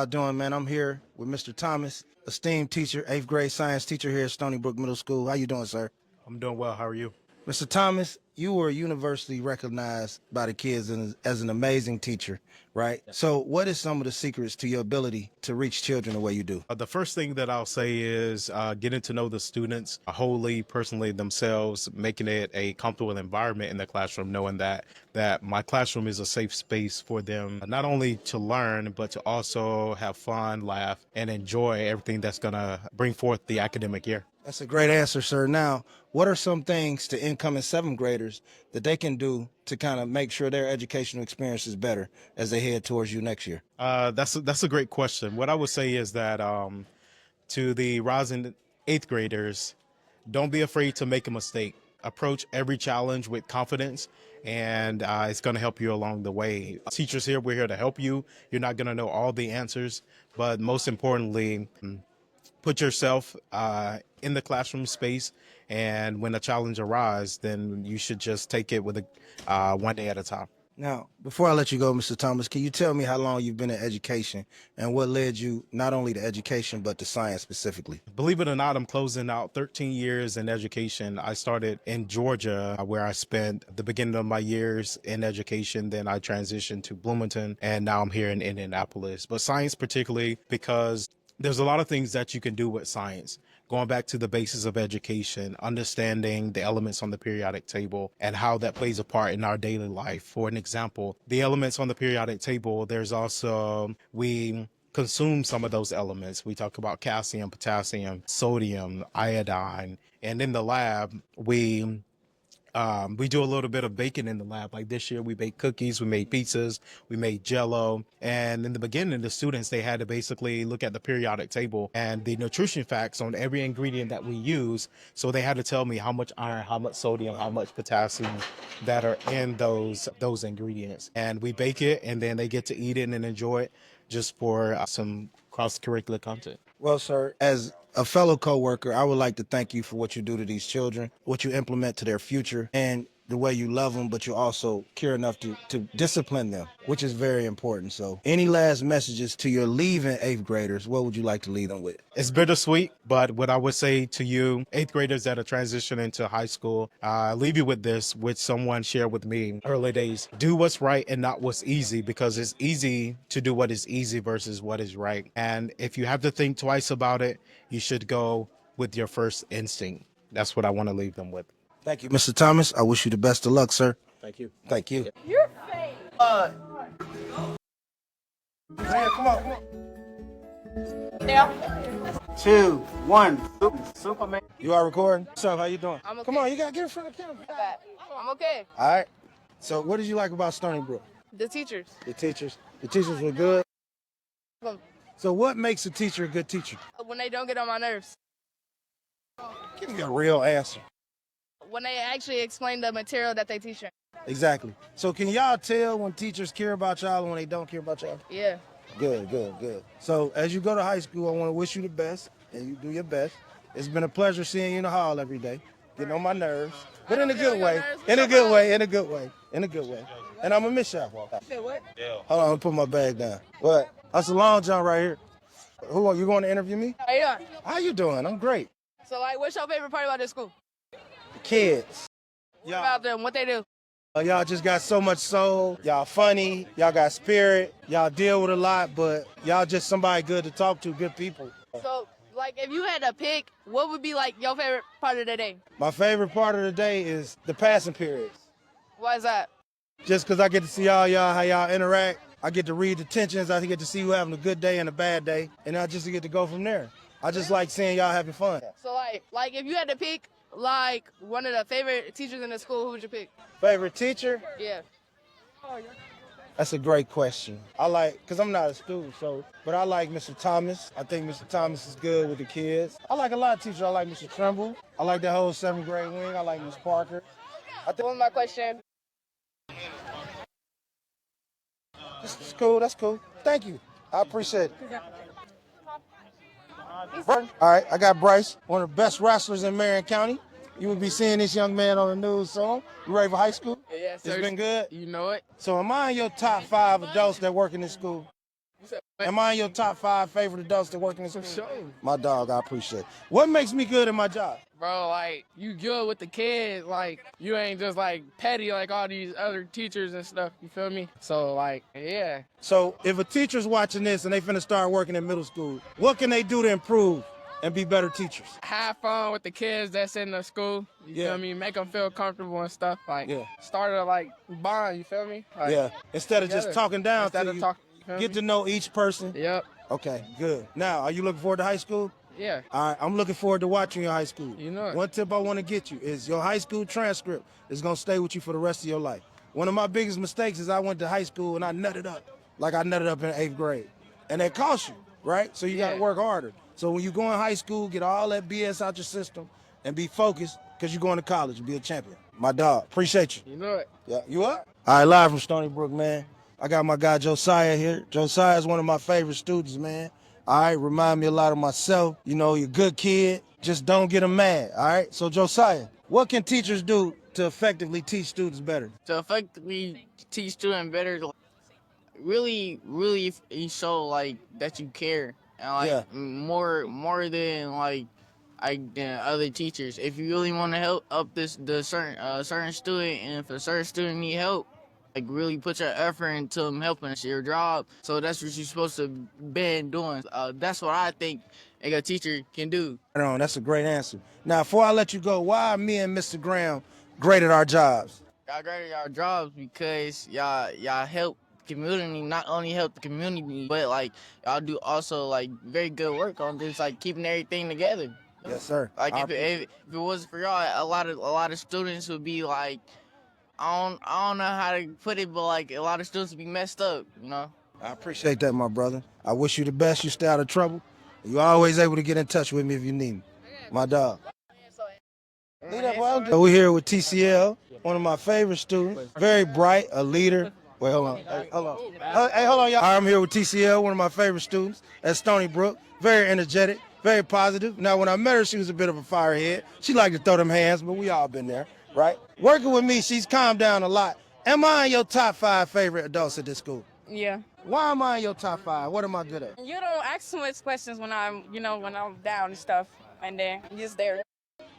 y'all doing, man? I'm here with Mr. Thomas, esteemed teacher, 8th grade science teacher here at Stony Brook Middle School. How you doing, sir? I'm doing well. How are you? Mr. Thomas, you were universally recognized by the kids as an amazing teacher, right? So what is some of the secrets to your ability to reach children the way you do? The first thing that I'll say is getting to know the students wholly, personally themselves, making it a comfortable environment in the classroom, knowing that my classroom is a safe space for them, not only to learn, but to also have fun, laugh, and enjoy everything that's going to bring forth the academic year. That's a great answer, sir. Now, what are some things to incoming 7th graders that they can do to kind of make sure their educational experience is better as they head towards you next year? That's a great question. What I would say is that to the rising 8th graders, don't be afraid to make a mistake. Approach every challenge with confidence, and it's going to help you along the way. Teachers here, we're here to help you. You're not going to know all the answers, but most importantly, put yourself in the classroom space, and when a challenge arises, then you should just take it with one day at a time. Now, before I let you go, Mr. Thomas, can you tell me how long you've been in education and what led you not only to education but to science specifically? Believe it or not, I'm closing out 13 years in education. I started in Georgia, where I spent the beginning of my years in education. Then I transitioned to Bloomington, and now I'm here in Indianapolis. But science particularly because there's a lot of things that you can do with science. Going back to the basis of education, understanding the elements on the periodic table and how that plays a part in our daily life. For an example, the elements on the periodic table, we consume some of those elements. We talk about calcium, potassium, sodium, iodine, and in the lab, we do a little bit of baking in the lab. Like this year, we baked cookies, we made pizzas, we made Jell-O. And in the beginning, the students, they had to basically look at the periodic table and the nutrition facts on every ingredient that we use. So they had to tell me how much iron, how much sodium, how much potassium that are in those ingredients. And we bake it, and then they get to eat it and enjoy it just for some cross-curricular content. Well, sir, as a fellow coworker, I would like to thank you for what you do to these children, what you implement to their future, and the way you love them, but you also care enough to discipline them, which is very important. So any last messages to your leaving 8th graders, what would you like to leave them with? It's bittersweet, but what I would say to you, 8th graders that are transitioning to high school, I leave you with this, which someone shared with me early days. Do what's right and not what's easy, because it's easy to do what is easy versus what is right. And if you have to think twice about it, you should go with your first instinct. That's what I want to leave them with. Thank you, Mr. Thomas. I wish you the best of luck, sir. Thank you. Thank you. You're fake. Man, come on. Yeah. 2, 1. Superman. You are recording? What's up? How you doing? I'm okay. Come on, you gotta get in front of the camera. I'm okay. All right. So what did you like about Stony Brook? The teachers. The teachers. The teachers were good. Um, So what makes a teacher a good teacher? When they don't get on my nerves. Give me a real answer. When they actually explain the material that they teach. Exactly. So can y'all tell when teachers care about y'all and when they don't care about y'all? Yeah. Good. So as you go to high school, I want to wish you the best, and you do your best. It's been a pleasure seeing you in the hall every day, getting on my nerves, but in a good way. In a good way. And I'm gonna miss y'all. You said what? Hold on, I'm gonna put my bag down. What? That's a long jump right here. Who are you going to interview me? How you doing? How you doing? I'm great. So, like, what's your favorite part about this school? The kids. What about them? What they do? Y'all just got so much soul. Y'all funny. Y'all got spirit. Y'all deal with a lot, but y'all just somebody good to talk to, good people. So, like, if you had to pick, what would be, like, your favorite part of the day? My favorite part of the day is the passing periods. Why is that? Just because I get to see all y'all, how y'all interact. I get to read the tensions. I get to see who having a good day and a bad day. And I just get to go from there. I just like seeing y'all having fun. So, like, if you had to pick, like, one of the favorite teachers in the school, who would you pick? Favorite teacher? Yeah. That's a great question. Because I'm not a student, but I like Mr. Thomas. I think Mr. Thomas is good with the kids. I like a lot of teachers. I like Mr. Trimble. I like that whole 7th grade wing. I like Ms. Parker. What was my question? That's cool. That's cool. Thank you. I appreciate it. All right, I got Bryce, one of the best wrestlers in Marion County. You will be seeing this young man on the news soon. You ready for high school? Yes, sir. It's been good? You know it. So am I in your top 5 adults that work in this school? Am I in your top 5 favorite adults that work in this school? Sure. My dog, I appreciate it. What makes me good at my job? Bro, like, you good with the kids, like, you ain't just, like, petty like all these other teachers and stuff, you feel me? So, like, yeah. So if a teacher's watching this and they finna start working in middle school, what can they do to improve and be better teachers? Have fun with the kids that's in the school, you feel me? Make them feel comfortable and stuff, like, start to, like, bond, you feel me? Like, Instead of just together. talking down Instead to of you, talking, you feel get me? to know each person. Yep. Okay, good. Now, are you looking forward to high school? Yeah. All right, I'm looking forward to watching your high school. You know it. One tip I want to get you is your high school transcript is going to stay with you for the rest of your life. One of my biggest mistakes is I went to high school and I nutted up like I nutted up in 8th grade. And that costs you, right? So you got to work harder. So when you go in high school, get all that BS out your system and be focused because you're going to college and be a champion. My dog, appreciate you. You know it. Yeah, you up? All right, live from Stony Brook, man. I got my guy Josiah here. Josiah is one of my favorite students, man. All right, remind me a lot of myself. You know, you're a good kid. Just don't get them mad, all right? So, Josiah, what can teachers do to effectively teach students better? To effectively teach students better, really you show like that you care and like more than like than other teachers. If you really want to help up the certain student, and if a certain student need help, like really put your effort into them helping. It's your job, so that's what you're supposed to be doing. That's what I think like a teacher can do. That's a great answer. Now, before I let you go, why are me and Mr. Graham great at our jobs? Y'all great at y'all jobs because y'all help community, not only help the community, but like y'all do also like very good work on just like keeping everything together. Yes, sir. Like if it wasn't for y'all, a lot of students would be like, I don't know how to put it, but like a lot of students would be messed up, you know. I appreciate that, my brother. I wish you the best. You stay out of trouble. You're always able to get in touch with me if you need me. My dog. So we're here with TCL, one of my favorite students. Very bright, a leader. Wait, hold on. Hey, hold on. Hey, hold on, y'all. I'm here with TCL, one of my favorite students at Stony Brook. Very energetic, very positive. Now, when I met her, she was a bit of a firehead. She liked to throw them hands, but we all been there, right? Working with me, she's calmed down a lot. Am I in your top 5 favorite adults at this school? Yeah. Why am I in your top 5? What am I good at? You don't ask too much questions when I'm down and stuff, and then you're just there.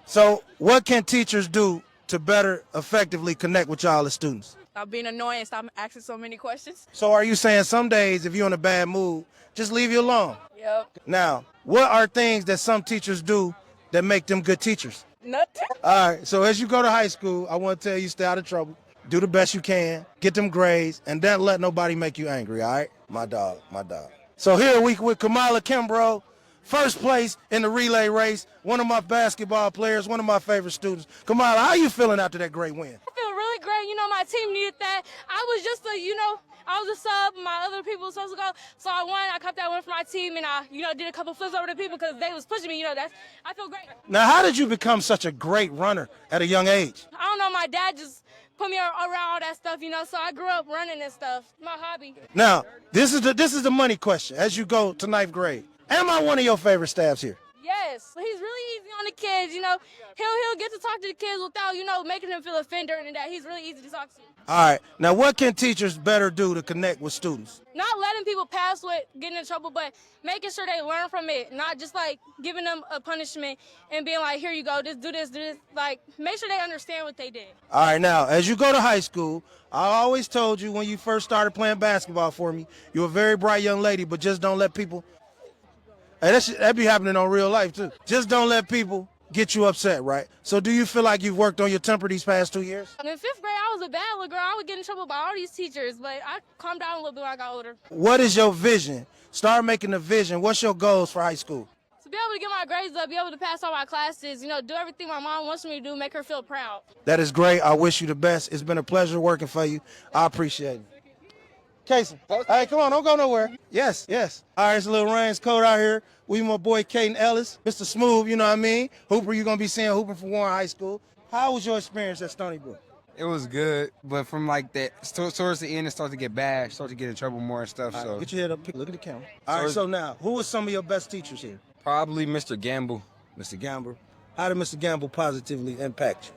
So what can teachers do to better effectively connect with y'all as students? Stop being annoying and stop asking so many questions. So are you saying some days if you're in a bad mood, just leave you alone? Yep. Now, what are things that some teachers do that make them good teachers? Nothing. All right, so as you go to high school, I want to tell you stay out of trouble. Do the best you can, get them grades, and don't let nobody make you angry, all right? My dog, my dog. So here we with Kamala Kimbrough, first place in the relay race, one of my basketball players, one of my favorite students. Kamala, how you feeling after that great win? I feel really great. You know, my team needed that. I was just I was a sub. My other people were supposed to go. So I won. I kept that win for my team, and I, did a couple flips over the people because they was pushing me. I feel great. Now, how did you become such a great runner at a young age? I don't know. My dad just put me around all that stuff, so I grew up running and stuff. My hobby. Now, this is the money question as you go to 9th grade. Am I one of your favorite staffs here? Yes, he's really easy on the kids. He'll get to talk to the kids without making them feel offended and that. He's really easy to talk to. All right. Now, what can teachers better do to connect with students? Not letting people pass with getting in trouble, but making sure they learn from it. Not just giving them a punishment and being like, here you go, just do this, do this. Make sure they understand what they did. All right. Now, as you go to high school, I always told you when you first started playing basketball for me, you're a very bright young lady, but just don't let people. Hey, that be happening on real life, too. Just don't let people get you upset, right? So do you feel like you've worked on your temper these past 2 years? In 5th grade, I was a bad little girl. I would get in trouble by all these teachers, but I calmed down a little bit when I got older. What is your vision? Start making a vision. What's your goals for high school? To be able to get my grades up, be able to pass all my classes, do everything my mom wants me to do, make her feel proud. That is great. I wish you the best. It's been a pleasure working for you. I appreciate it. Casey, hey, come on, don't go nowhere. Yes. All right, it's a little rain, it's cold out here. We my boy Caden Ellis, Mr. Smooth, you know what I mean? Hooper, you're going to be seeing Hooper from Warren High School. How was your experience at Stony Brook? It was good, but from towards the end, it started to get bad, started to get in trouble more and stuff. All right, So get your head up, look at the camera. All right, so now, who are some of your best teachers here? probably Mr. Gamble. Mr. Gamble. How did Mr. Gamble positively impact you?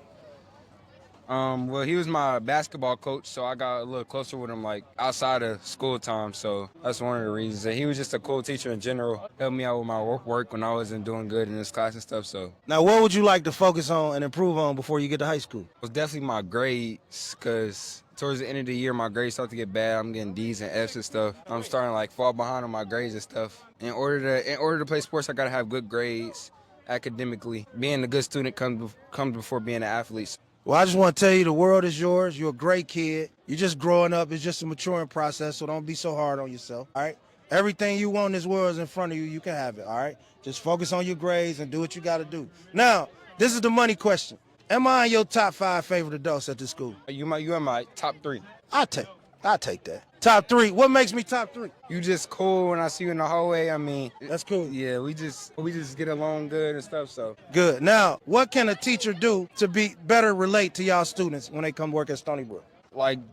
Well, he was my basketball coach, so I got a little closer with him, like outside of school time. So that's one of the reasons. And he was just a cool teacher in general. Helped me out with my work when I wasn't doing good in this class and stuff. So Now, what would you like to focus on and improve on before you get to high school? it was definitely my grades, because towards the end of the year, my grades start to get bad. I'm getting D's and F's and stuff. I'm starting to like fall behind on my grades and stuff. In order to play sports, I gotta have good grades academically. Being a good student comes before being an athlete. Well, I just want to tell you the world is yours. You're a great kid. You're just growing up. It's just a maturing process, so don't be so hard on yourself, all right? Everything you want in this world is in front of you. You can have it, all right? Just focus on your grades and do what you got to do. Now, this is the money question. Am I in your top 5 favorite adults at this school? You are my top 3. I'll take that. Top 3. What makes me top 3? You just cool when I see you in the hallway. I mean, That's cool. yeah, we just get along good and stuff. So Good. Now, what can a teacher do to be better relate to y'all students when they come work at Stony Brook?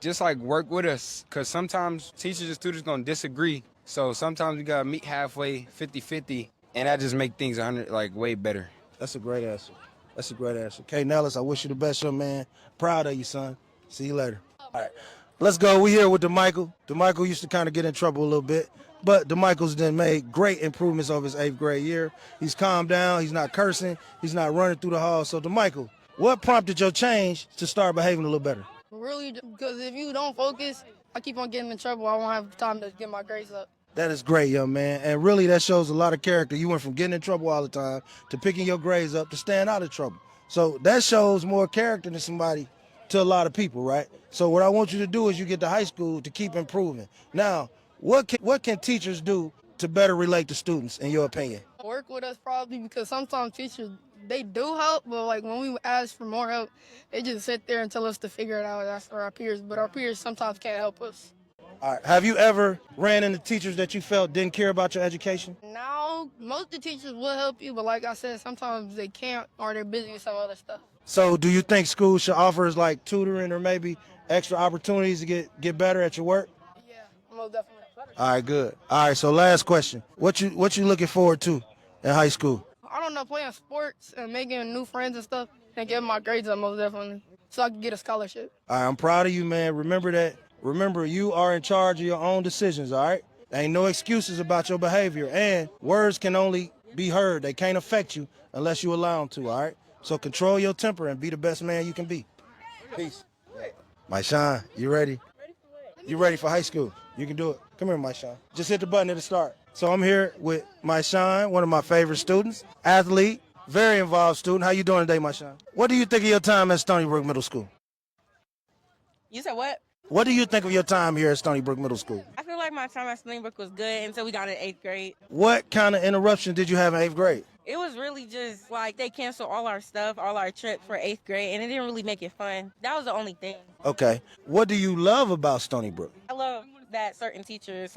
just work with us, because sometimes teachers and students gonna disagree. So sometimes we gotta meet halfway, 50-50, and that just make things 100 way better. That's a great answer. Okay, Nellis, I wish you the best, young man. Proud of you, son. See you later. All right. Let's go. We here with DeMichael. DeMichael used to kind of get in trouble a little bit, but DeMichael's then made great improvements over his 8th grade year. He's calmed down. He's not cursing. He's not running through the halls. So, DeMichael, what prompted your change to start behaving a little better? Really, because if you don't focus, I keep on getting in trouble. I won't have time to get my grades up. That is great, young man. And really, that shows a lot of character. You went from getting in trouble all the time to picking your grades up to staying out of trouble. So that shows more character than somebody to a lot of people, right? So what I want you to do is you get to high school to keep improving. Now, what can teachers do to better relate to students, in your opinion? Work with us probably, because sometimes teachers, they do help, but when we ask for more help, they just sit there and tell us to figure it out. That's for our peers, but our peers sometimes can't help us. All right. Have you ever ran into teachers that you felt didn't care about your education? Now, most of the teachers will help you, but like I said, sometimes they can't, or they're busy with some other stuff. So do you think schools should offer us tutoring or maybe extra opportunities to get better at your work? Yeah, most definitely. All right, good. All right, so last question. What you looking forward to in high school? I don't know, playing sports and making new friends and stuff, and getting my grades up most definitely, so I can get a scholarship. All right, I'm proud of you, man. Remember, you are in charge of your own decisions, all right? There ain't no excuses about your behavior, and words can only be heard. They can't affect you unless you allow them to, all right? So control your temper and be the best man you can be. Peace. My Sean, you ready? You ready for high school? You can do it. Come here, my Sean. Just hit the button at the start. So I'm here with my Sean, one of my favorite students, athlete, very involved student. How you doing today, my Sean? What do you think of your time at Stony Brook Middle School? You said what? What do you think of your time here at Stony Brook Middle School? I feel like my time at Stony Brook was good until we got in 8th grade. What kind of interruption did you have in 8th grade? It was really just they canceled all our stuff, all our trips for 8th grade, and it didn't really make it fun. That was the only thing. Okay. What do you love about Stony Brook? I love that certain teachers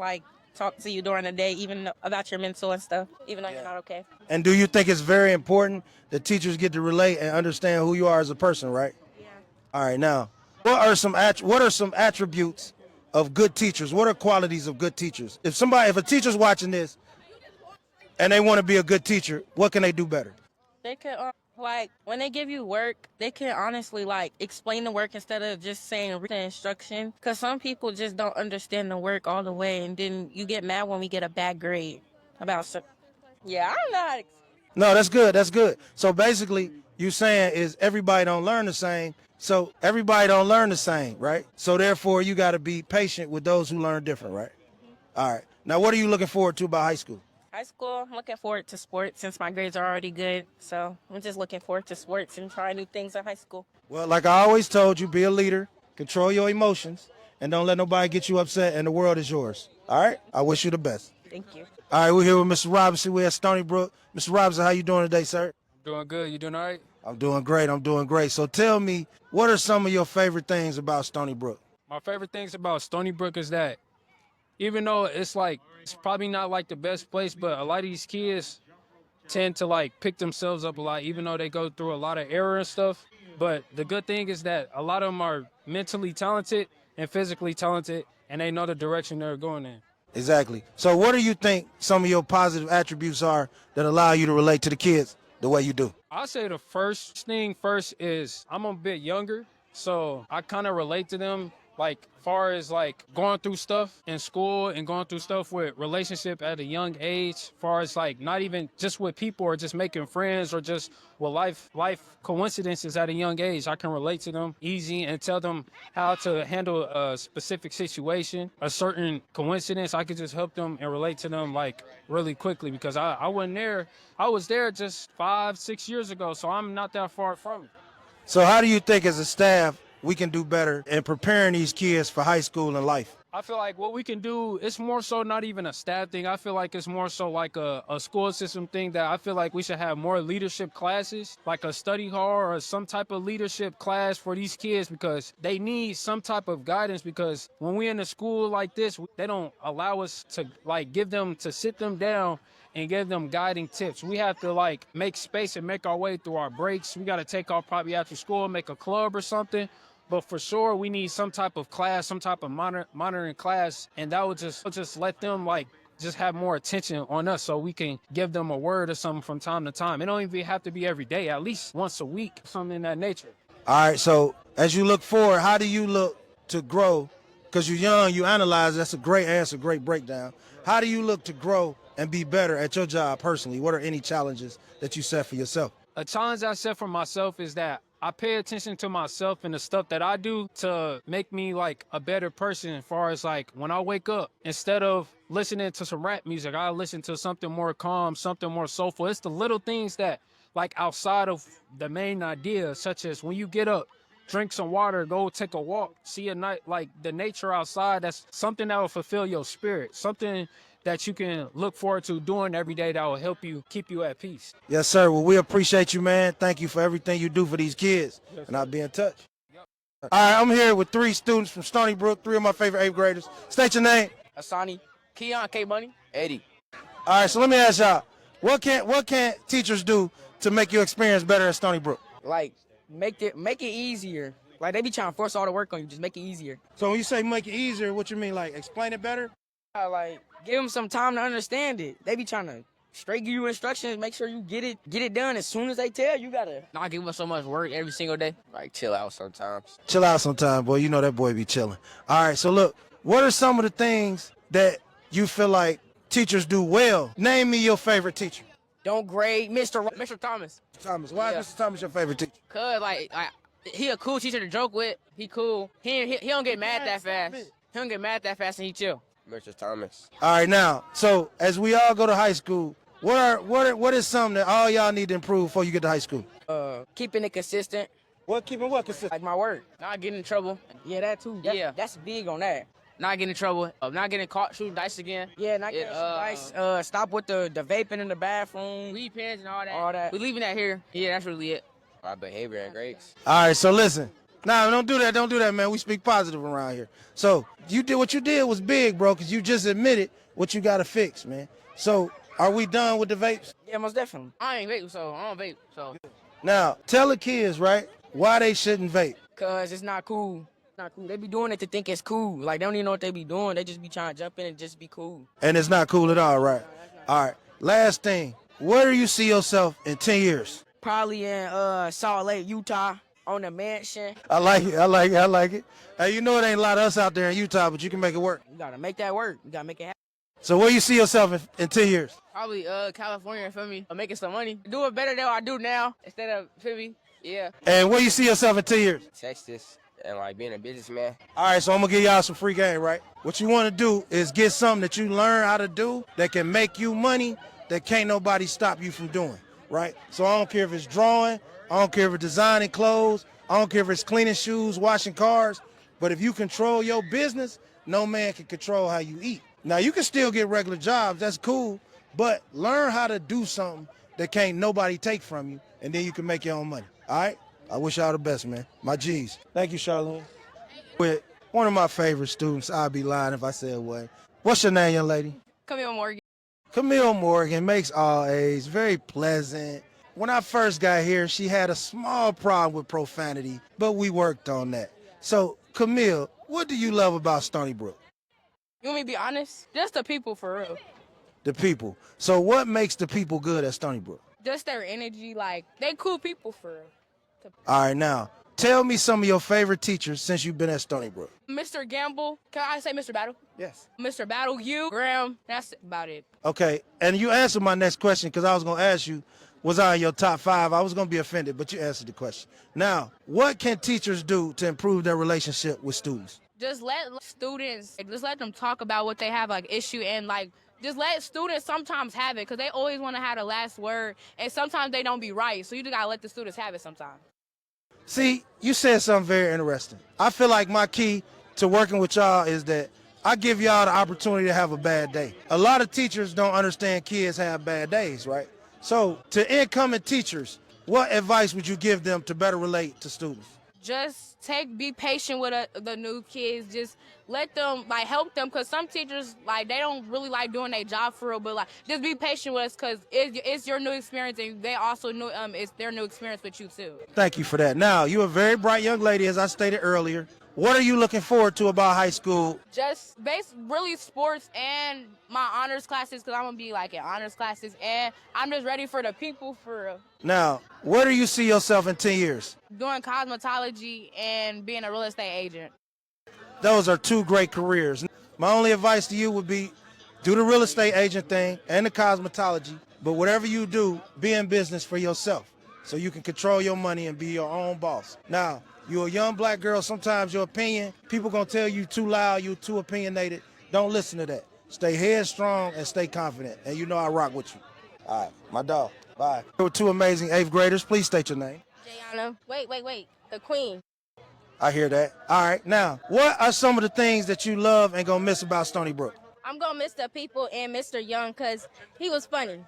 talk to you during the day, even about your mental and stuff, even though you're not okay. And do you think it's very important that teachers get to relate and understand who you are as a person, right? Yeah. All right, now, what are some attributes of good teachers? What are qualities of good teachers? If a teacher's watching this and they want to be a good teacher, what can they do better? They could, when they give you work, they can honestly, explain the work instead of just saying written instruction. Because some people just don't understand the work all the way, and then you get mad when we get a bad grade about something. Yeah, I don't know how to... No, that's good. That's good. So basically, you saying is everybody don't learn the same. So everybody don't learn the same, right? So therefore, you got to be patient with those who learn different, right? All right. Now, what are you looking forward to about high school? High school, I'm looking forward to sports since my grades are already good. So I'm just looking forward to sports and trying new things in high school. Well, like I always told you, be a leader, control your emotions, and don't let nobody get you upset, and the world is yours. All right? I wish you the best. Thank you. All right, we're here with Mr. Robinson. We're at Stony Brook. Mr. Robinson, how you doing today, sir? Doing good. You doing all right? I'm doing great. So tell me, what are some of your favorite things about Stony Brook? My favorite things about Stony Brook is that even though it's probably not the best place, but a lot of these kids tend to pick themselves up a lot, even though they go through a lot of error and stuff. But the good thing is that a lot of them are mentally talented and physically talented, and they know the direction they're going in. Exactly. So what do you think some of your positive attributes are that allow you to relate to the kids the way you do? I'll say the first thing is I'm a bit younger, So I kind of relate to them, like far as like going through stuff in school and going through stuff with relationship at a young age, far as like not even just with people or just making friends or just with life coincidences at a young age. I can relate to them easy and tell them how to handle a specific situation, a certain coincidence. I could just help them and relate to them like really quickly because I wasn't there. I was there just 5-6 years ago, so I'm not that far from it. So how do you think as a staff we can do better in preparing these kids for high school and life? I feel like what we can do, it's more so not even a staff thing. I feel like it's more so like a school system thing that I feel like we should have more leadership classes, like a study hall or some type of leadership class for these kids because they need some type of guidance because when we're in a school like this, they don't allow us to like to sit them down and give them guiding tips. We have to like make space and make our way through our breaks. We got to take off probably after school, make a club or something. But for sure, we need some type of class, some type of monitoring class, and that would just let them like just have more attention on us so we can give them a word or something from time to time. It don't even have to be every day, at least once a week, something in that nature. All right, so as you look forward, how do you look to grow? Because you're young, you analyze, that's a great answer, great breakdown. How do you look to grow and be better at your job personally? What are any challenges that you set for yourself? A challenge I set for myself is that I pay attention to myself and the stuff that I do to make me like a better person as far as like when I wake up, instead of listening to some rap music, I listen to something more calm, something more soulful. It's the little things that like outside of the main idea, such as when you get up, drink some water, go take a walk, see a night like the nature outside. That's something that will fulfill your spirit, something that you can look forward to doing every day that will help you keep you at peace. Yes, sir. Well, we appreciate you, man. Thank you for everything you do for these kids. Yes, and I'll be in touch. Yep. All right, I'm here with 3 students from Stony Brook, 3 of my favorite 8th graders. State your name. Asani, Keon, K-Money, Eddie. All right, so let me ask y'all, what can teachers do to make your experience better at Stony Brook? Like, make it easier. Like, they be trying to force all the work on you. Just make it easier. So when you say make it easier, what you mean, like explain it better? Like, give them some time to understand it. They be trying to straight give you instructions, make sure you get it done as soon as they tell you. Gotta not give us so much work every single day. Like, chill out sometimes. Chill out sometimes, boy. You know that boy be chilling. All right, so look, what are some of the things that you feel like teachers do well? Name me your favorite teacher. Don't grade Mr. Thomas. Thomas. Why is Mr. Thomas your favorite teacher? Cause like he a cool teacher to joke with. He cool. He don't get mad that fast. He don't get mad that fast and he chill. Mr. Thomas. All right, now, so as we all go to high school, what is something that all y'all need to improve before you get to high school? Keeping it consistent. Keeping what consistent? Like my work. Not getting in trouble. Yeah, that too. That's big on that. Not getting in trouble. Not getting caught shooting dice again. Yeah, not getting dice. Stop with the vaping in the bathroom. Weed pens and all that. All that. We leaving that here. Yeah, that's really it. My behavior and grades. All right, so listen. Nah, don't do that, man. We speak positive around here. So what you did was big, bro, because you just admitted what you got to fix, man. So are we done with the vapes? Yeah, most definitely. I ain't vape, so I don't vape. So now, tell the kids, right, why they shouldn't vape. Because it's not cool. Not cool. They be doing it to think it's cool. Like, they don't even know what they be doing. They just be trying to jump in and just be cool. And it's not cool at all, right? All right, last thing. Where do you see yourself in 10 years? Probably in Salt Lake, Utah. On a mansion. I like it. Hey, you know it ain't a lot of us out there in Utah, but you can make it work. You gotta make that work. You gotta make it happen. So where you see yourself in 10 years? Probably California, feel me? Making some money. Do it better than I do now instead of, feel me? Yeah. And where you see yourself in 10 years? Texas and like being a businessman. All right, so I'm gonna give y'all some free game, right? What you wanna do is get something that you learn how to do that can make you money that can't nobody stop you from doing, right? So I don't care if it's drawing, I don't care if it's designing clothes, I don't care if it's cleaning shoes, washing cars, but if you control your business, no man can control how you eat. Now, you can still get regular jobs, that's cool, but learn how to do something that can't nobody take from you, and then you can make your own money, all right? I wish y'all the best, man. My G's. Thank you, Charlene. With one of my favorite students, I'd be lying if I said what. What's your name, young lady? Camille Morgan. Camille Morgan, makes all A's, very pleasant. When I first got here, she had a small problem with profanity, but we worked on that. So, Camille, what do you love about Stony Brook? You want me to be honest? Just the people, for real. The people. So what makes the people good at Stony Brook? Just their energy, like, they cool people, for real. All right, now, Tell me some of your favorite teachers since you've been at Stony Brook. Mr. Gamble. Can I say Mr. Battle? Yes. Mr. Battle, you, Graham. That's about it. Okay, and you answered my next question because I was going to ask you, was I in your top 5? I was going to be offended, but you answered the question. Now, what can teachers do to improve their relationship with students? Just let students, just let them talk about what they have like issue and like just let students sometimes have it because they always want to have the last word and sometimes they don't be right. So you just gotta let the students have it sometimes. See, you said something very interesting. I feel like my key to working with y'all is that I give y'all the opportunity to have a bad day. A lot of teachers don't understand kids have bad days, right? So to incoming teachers, what advice would you give them to better relate to students? Just be patient with the new kids. Just let them like help them because some teachers like they don't really like doing their job for real. But like just be patient with us because it's your new experience and they also know it's their new experience with you too. Thank you for that. Now, you're a very bright young lady, as I stated earlier. What are you looking forward to about high school? Just really sports and my honors classes because I'm going to be like in honors classes and I'm just ready for the people for real. Now, where do you see yourself in 10 years? Doing cosmetology and being a real estate agent. Those are 2 great careers. My only advice to you would be do the real estate agent thing and the cosmetology, but whatever you do, be in business for yourself so you can control your money and be your own boss. Now, you're a young black girl, sometimes your opinion, people gonna tell you too loud, you too opinionated. Don't listen to that. Stay headstrong and stay confident, and you know I rock with you. All right, my dog, bye. There were 2 amazing 8th graders. Please state your name. Jayana. Wait. The queen. I hear that. All right, now, what are some of the things that you love and gonna miss about Stony Brook? I'm going to miss the people and Mr. Young because he was funny.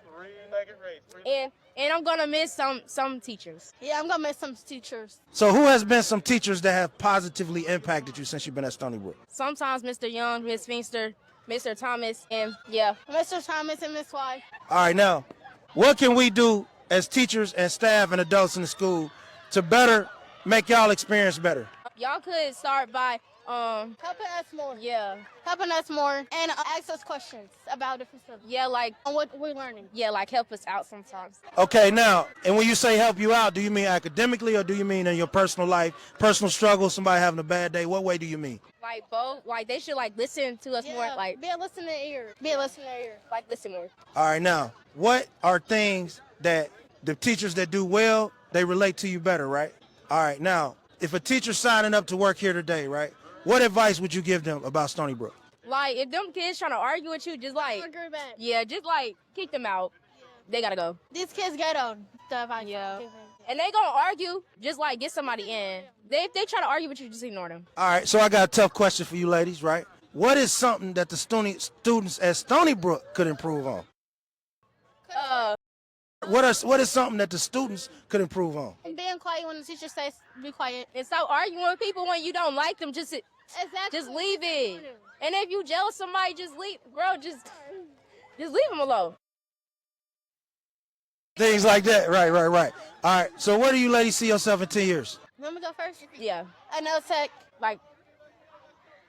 And I'm going to miss some teachers. Yeah, I'm going to miss some teachers. So who has been some teachers that have positively impacted you since you've been at Stony Brook? Sometimes Mr. Young, Miss Finster, Mr. Thomas, and yeah. Mr. Thomas and Miss White. All right, now, what can we do as teachers and staff and adults in the school to better make y'all experience better? Y'all could start by helping us more. Yeah. Helping us more and ask us questions about different stuff. Yeah, like on what we're learning. Yeah, like help us out sometimes. Okay, now, and when you say help you out, do you mean academically or do you mean in your personal life, personal struggles, somebody having a bad day? What way do you mean? Like both. Like they should like listen to us more. Like be a listening ear. Like listen more. All right, now, what are things that the teachers that do well, they relate to you better, right? All right, now, if a teacher's signing up to work here today, right, what advice would you give them about Stony Brook? Like, if them kids trying to argue with you, just like, just like kick them out. They gotta go. These kids get on stuff. Yeah. And they gonna argue, just like get somebody in. If they try to argue with you, just ignore them. All right, so I got a tough question for you ladies, right? What is something that the students at Stony Brook could improve on? What is something that the students could improve on? Being quiet when the teacher says be quiet. And stop arguing with people when you don't like them. Just leave it. And if you jealous somebody, just leave. Bro, just leave them alone. Things like that, right. All right, so where do you ladies see yourself in 10 years? Let me go first. Yeah. A nail tech. Like,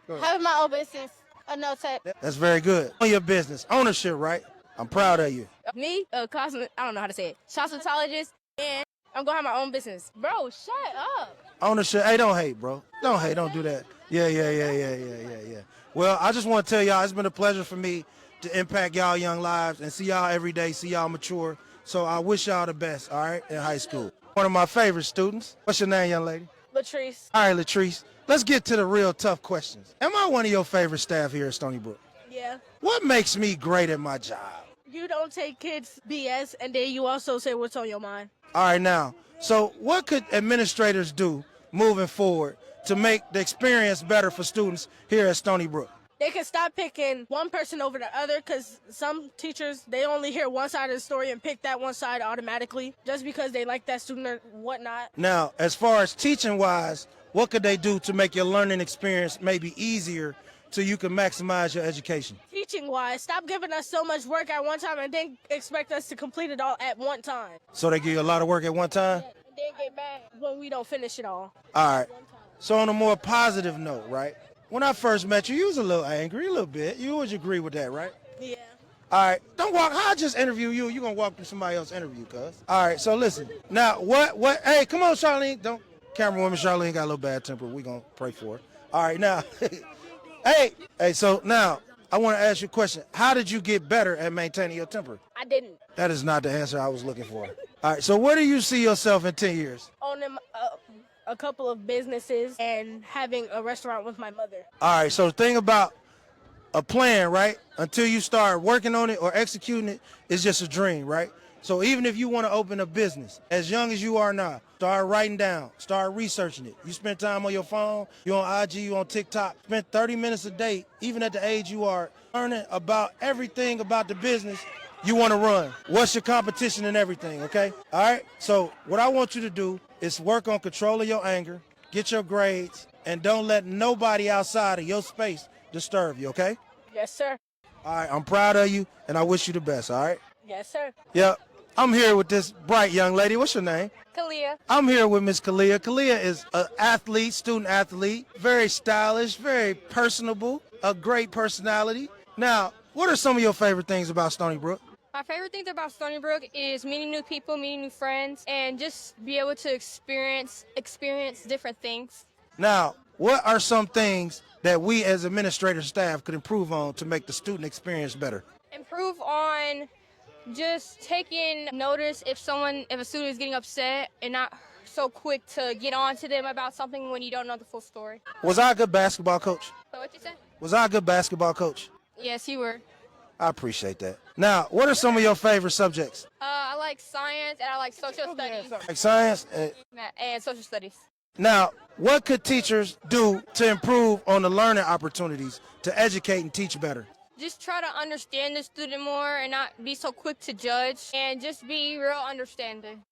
having my own business. A nail tech. That's very good. On your business, ownership, right? I'm proud of you. Me, I don't know how to say it. Cosmetologist, and I'm gonna have my own business. Bro, shut up. Ownership. Hey, don't hate, bro. Don't hate. Don't do that. Yeah. Well, I just want to tell y'all, it's been a pleasure for me to impact y'all young lives and see y'all every day, see y'all mature. So I wish y'all the best, all right, in high school. One of my favorite students. What's your name, young lady? Latrice. All right, Latrice. Let's get to the real tough questions. Am I one of your favorite staff here at Stony Brook? Yeah. What makes me great at my job? You don't take kids BS, and then you also say what's on your mind. All right, now, so what could administrators do moving forward to make the experience better for students here at Stony Brook? They can stop picking one person over the other because some teachers, they only hear one side of the story and pick that one side automatically just because they like that student or whatnot. Now, as far as teaching-wise, what could they do to make your learning experience maybe easier so you can maximize your education? Teaching-wise, stop giving us so much work at one time and then expect us to complete it all at one time. So they give you a lot of work at one time? Yeah, and then get mad when we don't finish it all. All right. So on a more positive note, right? When I first met you, you was a little angry, a little bit. You would agree with that, right? Yeah. All right. Don't walk. How I just interview you? You gonna walk through somebody else's interview, cuz. All right. So listen. Now, what? Hey, come on, Charlene. Don't Camerawoman Charlene got a little bad temper. We gonna pray for her. All right, now, hey, so now I want to ask you a question. How did you get better at maintaining your temper? I didn't. That is not the answer I was looking for. All right, so where do you see yourself in 10 years? Owning a couple of businesses and having a restaurant with my mother. All right, so the thing about a plan, right, until you start working on it or executing it, is just a dream, right? So even if you want to open a business, as young as you are now, start writing down, start researching it. You spend time on your phone, you on IG, you on TikTok, spend 30 minutes a day, even at the age you are, learning about everything about the business you want to run. What's your competition and everything, okay? All right, so what I want you to do is work on controlling your anger, get your grades, and don't let nobody outside of your space disturb you, okay? Yes, sir. All right, I'm proud of you, and I wish you the best, all right? Yes, sir. Yep. I'm here with this bright young lady. What's your name? Kalia. I'm here with Miss Kalia. Kalia is an athlete, student athlete, very stylish, very personable, a great personality. Now, what are some of your favorite things about Stony Brook? My favorite things about Stony Brook is meeting new people, meeting new friends, and just be able to experience different things. Now, what are some things that we as administrator staff could improve on to make the student experience better? Improve on just taking notice if a student is getting upset and not so quick to get on to them about something when you don't know the full story. Was I a good basketball coach? So what you say? Was I a good basketball coach? Yes, you were. I appreciate that. Now, what are some of your favorite subjects? I like science and I like social studies. Like science? And social studies. Now, what could teachers do to improve on the learning opportunities to educate and teach better? Just try to understand the student more and not be so quick to judge and just be real understanding.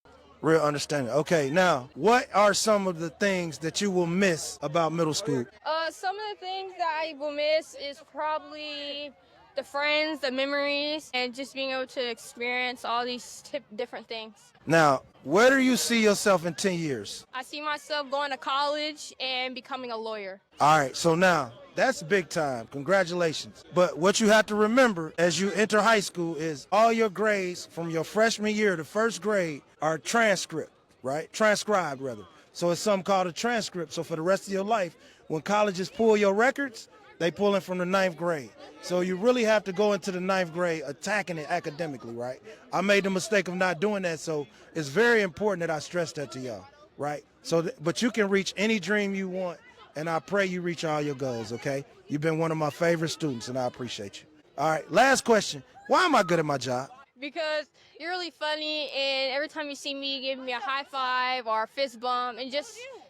Real understanding. Okay, now, what are some of the things that you will miss about middle school? Some of the things that I will miss is probably the friends, the memories, and just being able to experience all these different things. Now, where do you see yourself in 10 years? I see myself going to college and becoming a lawyer. All right, so now, that's big time. Congratulations. But what you have to remember as you enter high school is all your grades from your freshman year to first grade are transcribed, right? Transcribed, rather. So it's something called a transcript. So for the rest of your life, when colleges pull your records, they pull in from the 9th grade. So you really have to go into the 9th grade attacking it academically, right? I made the mistake of not doing that, so it's very important that I stress that to y'all, right? So, but you can reach any dream you want, and I pray you reach all your goals, okay? You've been one of my favorite students, and I appreciate you. All right, last question. Why am I good at my job? Because you're really funny, and every time you see me, you give me a high five or a fist bump, and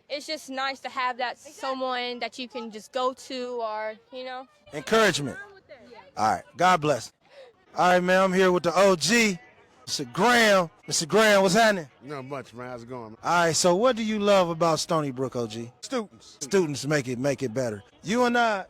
it's just nice to have that someone that you can just go to or, you know. Encouragement. All right, God bless. All right, man, I'm here with the OG, Mr. Graham. Mr. Graham, what's happening? Not much, man. How's it going, man? All right, so what do you love about Stony Brook, OG? Students. Students make it better. You and I,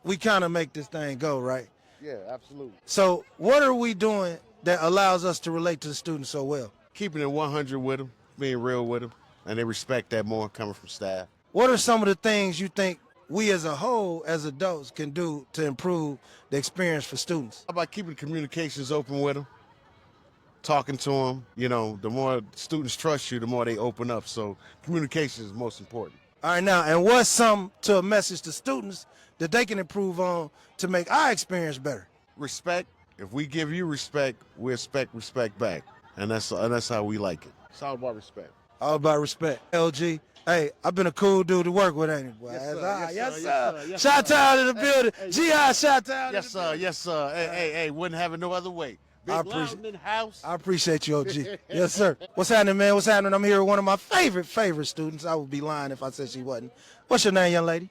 we kind of make this thing go, right? Yeah, absolutely. So what are we doing that allows us to relate to the students so well? Keeping it 100 with them, being real with them, and they respect that more coming from staff. What are some of the things you think we as a whole, as adults, can do to improve the experience for students? How about keeping communications open with them, talking to them? You know, the more students trust you, the more they open up. So communication is most important. All right, now, and what's some to a message to students that they can improve on to make our experience better? Respect. If we give you respect, we expect respect back. And that's how we like it. It's all about respect. All about respect. LG, hey, I've been a cool dude to work with, ain't it? Boy? Yes, sir. Yes, Yes, sir. sir. Yes, Shout sir. out to the building. Hey, G.I. shout out. Yes, sir. Yes, sir. Hey, wouldn't have it no other way. I Big appreciate- Loudon in the house. I appreciate you, OG. Yes, sir. What's happening, man? What's happening? I'm here with one of my favorite students. I would be lying if I said she wasn't. What's your name, young lady?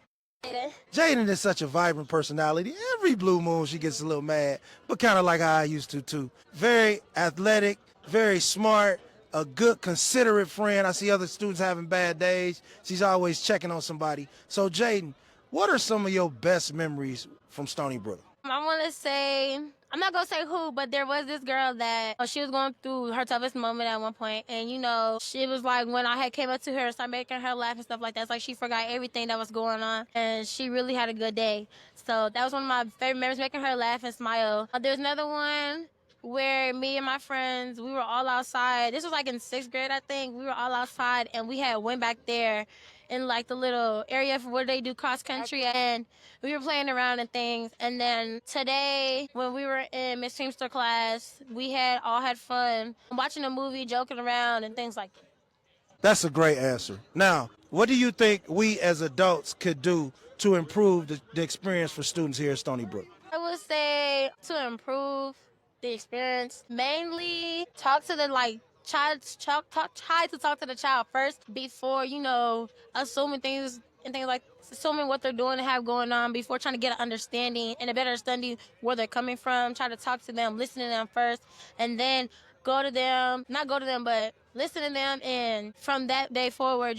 Jaden is such a vibrant personality. Every blue moon, she gets a little mad, but kind of like how I used to, too. Very athletic, very smart, a good, considerate friend. I see other students having bad days. She's always checking on somebody. So, Jaden, what are some of your best memories from Stony Brook? I want to say, I'm not going to say who, but there was this girl that she was going through her toughest moment at one point. And, you know, she was like, when I had came up to her and started making her laugh and stuff like that, it's like she forgot everything that was going on. And she really had a good day. So that was one of my favorite memories, making her laugh and smile. There's another one where me and my friends, we were all outside. This was like in 6th grade, I think. We were all outside, and we had went back there in like the little area for where they do cross country, and we were playing around and things. And then today, when we were in Miss Teamster class, we had all had fun watching a movie, joking around, and things like that. That's a great answer. Now, what do you think we as adults could do to improve the experience for students here at Stony Brook? I would say to improve the experience, mainly talk to the try to talk to the child first before, assuming things and things like assuming what they're doing and have going on before trying to get an understanding and a better understanding where they're coming from. Try to talk to them, listen to them first, and then but listen to them, and from that day forward,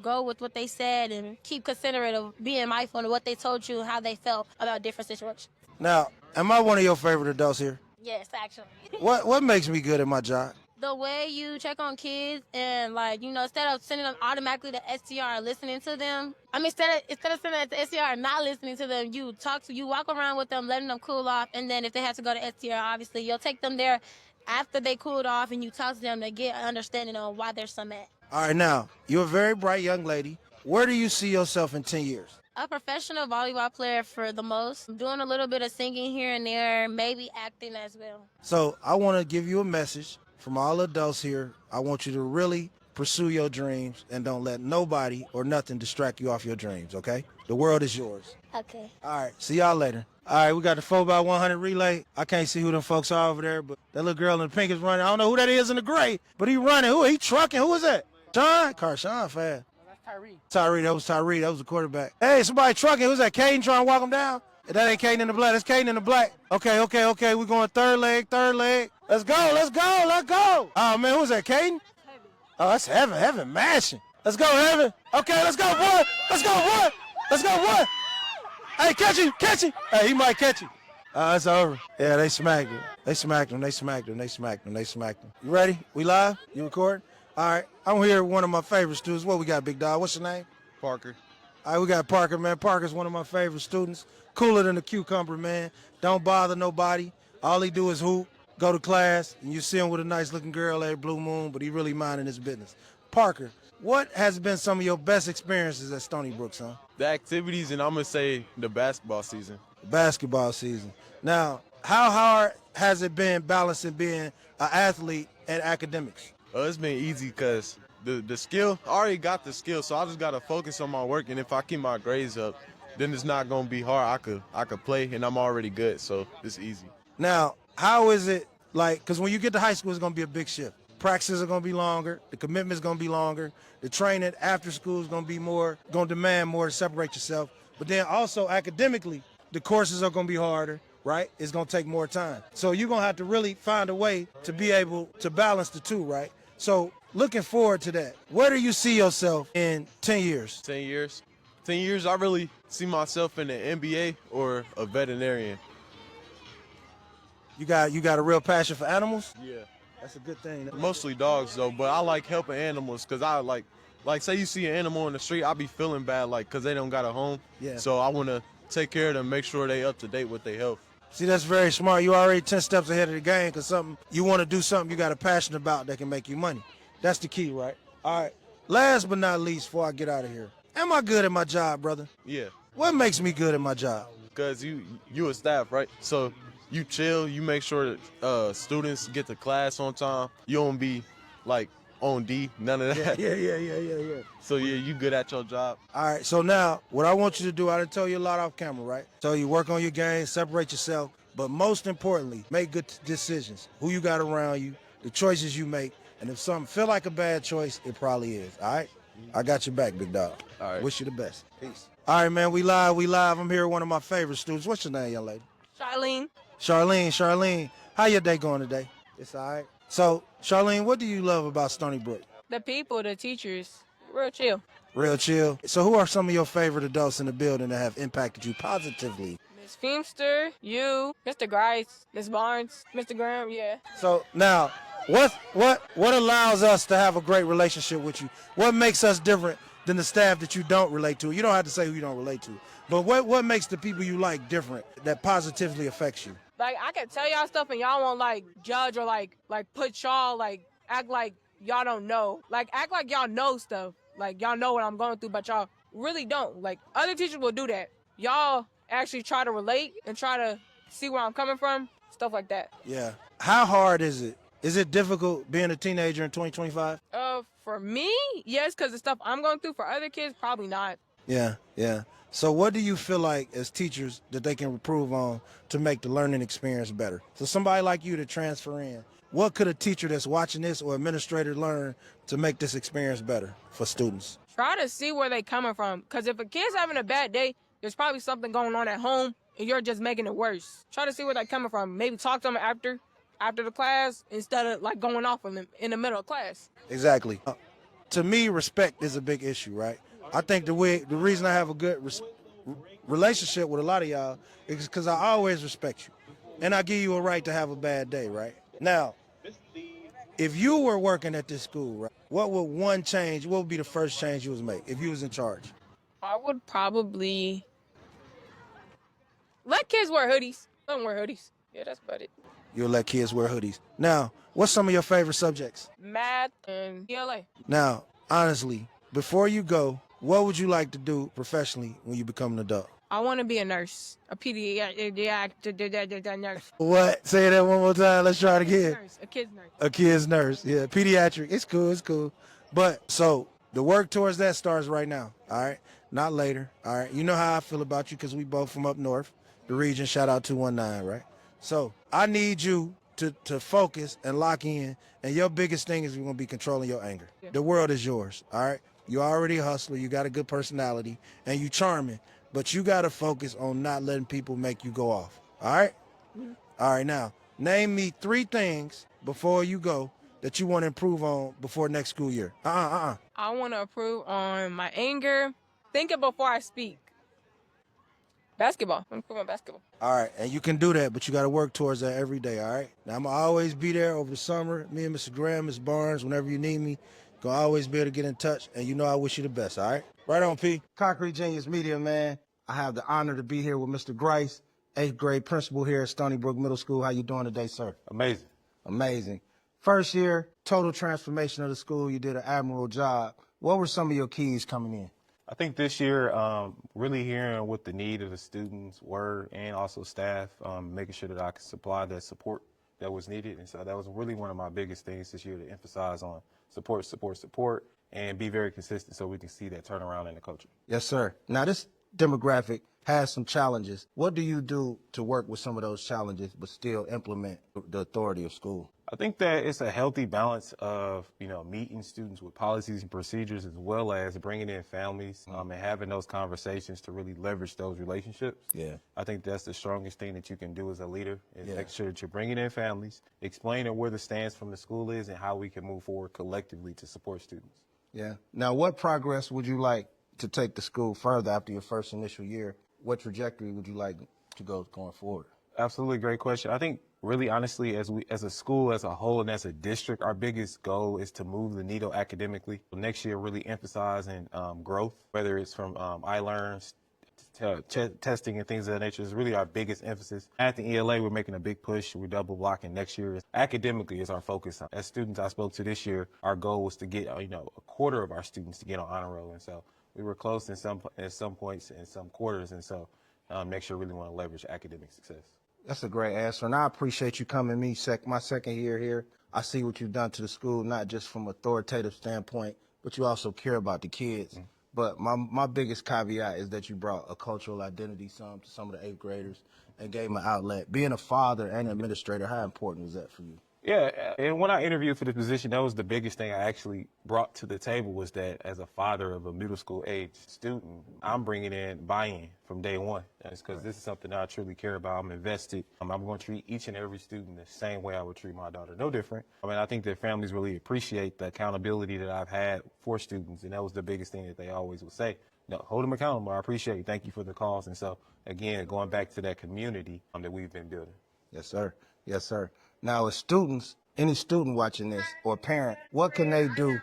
go with what they said and keep considerate of being mindful of what they told you, how they felt about different situations. Now, am I one of your favorite adults here? Yes, actually. What makes me good at my job? The way you check on kids and, instead of sending them automatically to STR and listening to them, instead of sending it to STR and not listening to them, you walk around with them, letting them cool off, and then if they have to go to STR, obviously, you'll take them there after they cooled off and you talk to them to get an understanding of why they're so mad. All right, now, you're a very bright young lady. Where do you see yourself in 10 years? A professional volleyball player for the most, doing a little bit of singing here and there, maybe acting as well. So I want to give you a message from all adults here. I want you to really pursue your dreams and don't let nobody or nothing distract you off your dreams, okay? The world is yours. Okay. All right, see y'all later. All right, we got the 4x100 relay. I can't see who them folks are over there, but that little girl in the pink is running. I don't know who that is in the gray, but he running. Who? He trucking. Who is that? Sean? Sean fast. Tyree, that was Tyree. That was the quarterback. Hey, somebody trucking. Who's that? Caden trying to walk him down? That ain't Caden in the black. That's Caden in the black. Okay. We're going third leg. Let's go. Oh, man, who's that, Caden? Oh, that's Heaven mashing. Let's go, Heaven. Okay, let's go, boy. Let's go, boy. Hey, catch him. Hey, he might catch him. It's over. Yeah, they smacked him. They smacked him. You ready? We live? You recording? All right, I'm here with one of my favorite students. What we got, big dog? What's your name? Parker. All right, we got Parker, man. Parker's one of my favorite students. Cooler than a cucumber, man. Don't bother nobody. All he do is hoop, go to class, and you see him with a nice-looking girl every blue moon, but he really minding his business. Parker, what has been some of your best experiences at Stony Brook, son? The activities, and I'm going to say the basketball season. Basketball season. Now, how hard has it been balancing being an athlete and academics? It's been easy because the skill, I already got the skill, so I just got to focus on my work, and if I keep my grades up, then it's not going to be hard. I could play, and I'm already good, so it's easy. Now, how is it like, because when you get to high school, it's going to be a big shift. Practices are going to be longer. The commitment's going to be longer. The training after school is going to be more, going to demand more to separate yourself. But then also academically, the courses are going to be harder, right? It's going to take more time. So you're going to have to really find a way to be able to balance the two, right? So looking forward to that. Where do you see yourself in 10 years? 10 years? 10 years, I really see myself in the NBA or a veterinarian. You got a real passion for animals? Yeah. That's a good thing. Mostly dogs, though, but I like helping animals because I like say you see an animal in the street, I be feeling bad, because they don't got a home. Yeah. So I want to take care of them, make sure they up to date with their health. See, that's very smart. You already 10 steps ahead of the game because you want to do something you got a passion about that can make you money. That's the key, right? All right. Last but not least, before I get out of here, am I good at my job, brother? Yeah. What makes me good at my job? Because you a staff, right? So you chill, you make sure that students get to class on time. You don't be on D, none of that. Yeah. So yeah, you good at your job. All right, so now what I want you to do, I done told you a lot off camera, right? Tell you work on your game, separate yourself, but most importantly, make good decisions. Who you got around you, the choices you make, and if something feel like a bad choice, it probably is, all right? I got your back, big dog. All right. Wish you the best. Peace. All right, man, we live. I'm here with one of my favorite students. What's your name, young lady? Charlene, how your day going today? It's all right. So, Charlene, what do you love about Stony Brook? The people, the teachers, real chill. Real chill. So who are some of your favorite adults in the building that have impacted you positively? Miss Feemster, you, Mr. Grice, Miss Barnes, Mr. Graham, yeah. So now, what allows us to have a great relationship with you? What makes us different than the staff that you don't relate to? You don't have to say who you don't relate to, but what makes the people you like different that positively affects you? Like, I can tell y'all stuff and y'all won't, like, judge or, like put y'all, like, act like y'all don't know. Like, act like y'all know stuff. Like, y'all know what I'm going through, but y'all really don't. Like, other teachers will do that. Y'all actually try to relate and try to see where I'm coming from, stuff like that. Yeah. How hard is it? Is it difficult being a teenager in 2025? For me, yes, because the stuff I'm going through. For other kids, probably not. Yeah, yeah. So what do you feel like as teachers that they can improve on to make the learning experience better? So somebody like you to transfer in, what could a teacher that's watching this or administrator learn to make this experience better for students? Try to see where they coming from, because if a kid's having a bad day, there's probably something going on at home, and you're just making it worse. Try to see where they're coming from. Maybe talk to them after the class instead of, like, going off on them in the middle of class. Exactly. To me, respect is a big issue, right? I think the reason I have a good relationship with a lot of y'all is because I always respect you. And I give you a right to have a bad day, right? Now, if you were working at this school, right, what would be the first change you would make if you was in charge? I would probably let kids wear hoodies. Let them wear hoodies. Yeah, that's about it. You'll let kids wear hoodies. Now, what's some of your favorite subjects? Math and ELA. Now, honestly, before you go, what would you like to do professionally when you become an adult? I want to be a nurse, a pediatric nurse. What? Say that one more time. Let's try it again. A kid's nurse. A kid's nurse. Yeah, pediatric. It's cool. It's cool. But so the work towards that starts right now. All right, not later. All right. You know how I feel about you because we both from up north, the region. Shout out 219. Right. So I need you to focus and lock in. And your biggest thing is you're gonna be controlling your anger. Yeah. The world is yours. All right. You're already a hustler. You got a good personality, and you charming. But you got to focus on not letting people make you go off. All right? Mm-hmm. All right, now, name me 3 things before you go that you want to improve on before next school year. I want to improve on my anger, thinking before I speak. Basketball. I'm improving basketball. All right, and you can do that, but you got to work towards that every day, all right? Now, I'm going to always be there over the summer. Me and Mr. Graham, Ms. Barnes, whenever you need me, going to always be able to get in touch, and you know I wish you the best, all right? Right on, P. Concrete Genius Media, man. I have the honor to be here with Mr. Grice, 8th grade principal here at Stony Brook Middle School. How you doing today, sir? Amazing. Amazing. First year, total transformation of the school. You did an admirable job. What were some of your keys coming in? I think this year, really hearing what the need of the students were and also staff, making sure that I could supply that support that was needed. And so that was really one of my biggest things this year, to emphasize on support, and be very consistent so we can see that turnaround in the culture. Yes, sir. Now, this demographic has some challenges. What do you do to work with some of those challenges but still implement the authority of school? I think that it's a healthy balance of, meeting students with policies and procedures, as well as bringing in families and having those conversations to really leverage those relationships. Yeah. I think that's the strongest thing that you can do as a leader, is make sure that you're bringing in families, explaining where the stance from the school is and how we can move forward collectively to support students. Yeah. Now, what progress would you like to take the school further after your first initial year? What trajectory would you like to go going forward? Absolutely, great question. I think really honestly, as a school as a whole and as a district, our biggest goal is to move the needle academically. Next year, really emphasizing growth, whether it's from iLearn, testing and things of that nature is really our biggest emphasis. At the ELA, we're making a big push. We're double blocking next year. Academically is our focus. As students I spoke to this year, our goal was to get a quarter of our students to get on honor roll, and so we were close at some points in some quarters, and so next year really want to leverage academic success. That's a great answer, and I appreciate you coming my second year here. I see what you've done to the school, not just from an authoritative standpoint, but you also care about the kids. Mm-hmm. But my biggest caveat is that you brought a cultural identity to some of the 8th graders and gave them an outlet. Being a father and an administrator, how important was that for you? Yeah, and when I interviewed for the position, that was the biggest thing I actually brought to the table, was that as a father of a middle school age student, I'm bringing in buy-in from day one. That's because this is something that I truly care about. I'm invested. I'm going to treat each and every student the same way I would treat my daughter, no different. I think that families really appreciate the accountability that I've had for students, and that was the biggest thing that they always would say. No, hold them accountable. I appreciate it. Thank you for the calls. And so, again, going back to that community that we've been building. Yes, sir. Yes, sir. Now, as students, any student watching this or parent, what can they do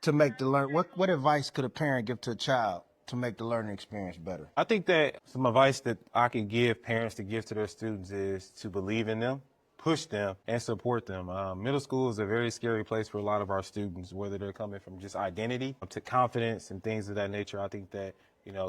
to make the learn? What advice could a parent give to a child to make the learning experience better? I think that some advice that I can give parents to give to their students is to believe in them, push them, and support them. Middle school is a very scary place for a lot of our students, whether they're coming from just identity to confidence and things of that nature. I think that,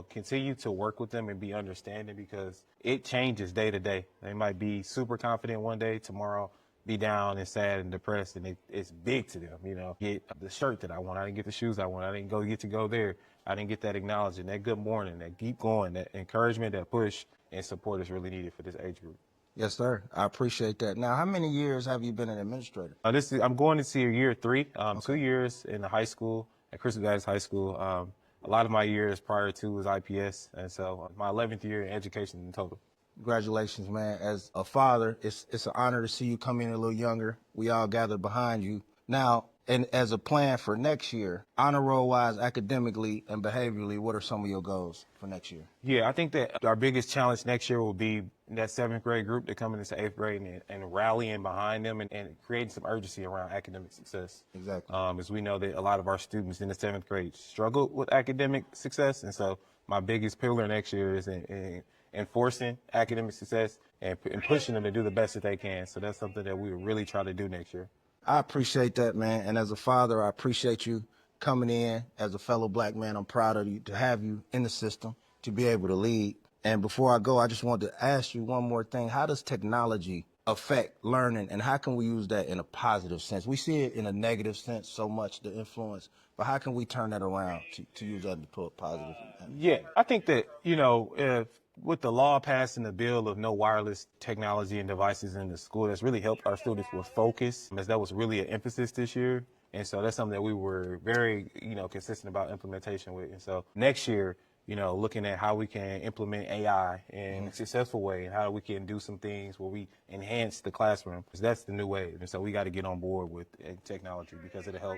continue to work with them and be understanding, because it changes day to day. They might be super confident one day, tomorrow be down and sad and depressed, and it's big to them. Get the shirt that I want, I didn't get the shoes I want, I didn't get to go there, I didn't get that acknowledgement, that good morning, that keep going, that encouragement, that push and support is really needed for this age group. Yes, sir. I appreciate that. Now, how many years have you been an administrator? I'm going to see year 3, 2 years in the high school at Crystal Gladys High School. A lot of my years prior to was IPS, and so my 11th year in education in total. Congratulations, man. As a father, it's an honor to see you come in a little younger. We all gathered behind you. Now, and as a plan for next year, honor roll-wise, academically and behaviorally, what are some of your goals for next year? Yeah, I think that our biggest challenge next year will be that 7th grade group to come into 8th grade and rallying behind them and creating some urgency around academic success. Exactly. As we know that a lot of our students in the 7th grade struggle with academic success, and so my biggest pillar next year is in enforcing academic success and pushing them to do the best that they can. So that's something that we will really try to do next year. I appreciate that, man. And as a father, I appreciate you coming in. As a fellow black man, I'm proud of you to have you in the system, to be able to lead. And before I go, I just wanted to ask you one more thing. How does technology affect learning, and how can we use that in a positive sense? We see it in a negative sense so much, the influence, but how can we turn that around to use that to put positive? Yeah, I think that, if with the law passing the bill of no wireless technology and devices in the school, that's really helped our students with focus, as that was really an emphasis this year. And so that's something that we were very, consistent about implementation with. And so next year, looking at how we can implement AI in a successful way and how we can do some things where we enhance the classroom, because that's the new wave. And so we got to get on board with technology because it'll help.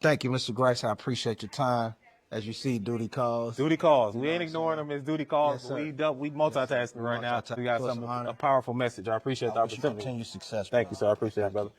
Thank you, Mr. Grice. I appreciate your time. As you see, duty calls. Duty calls. We ain't ignoring them as duty calls. Yes, we multitasking right now. We got a powerful message. I appreciate the opportunity. Continue success. Thank you, sir. I appreciate it, brother.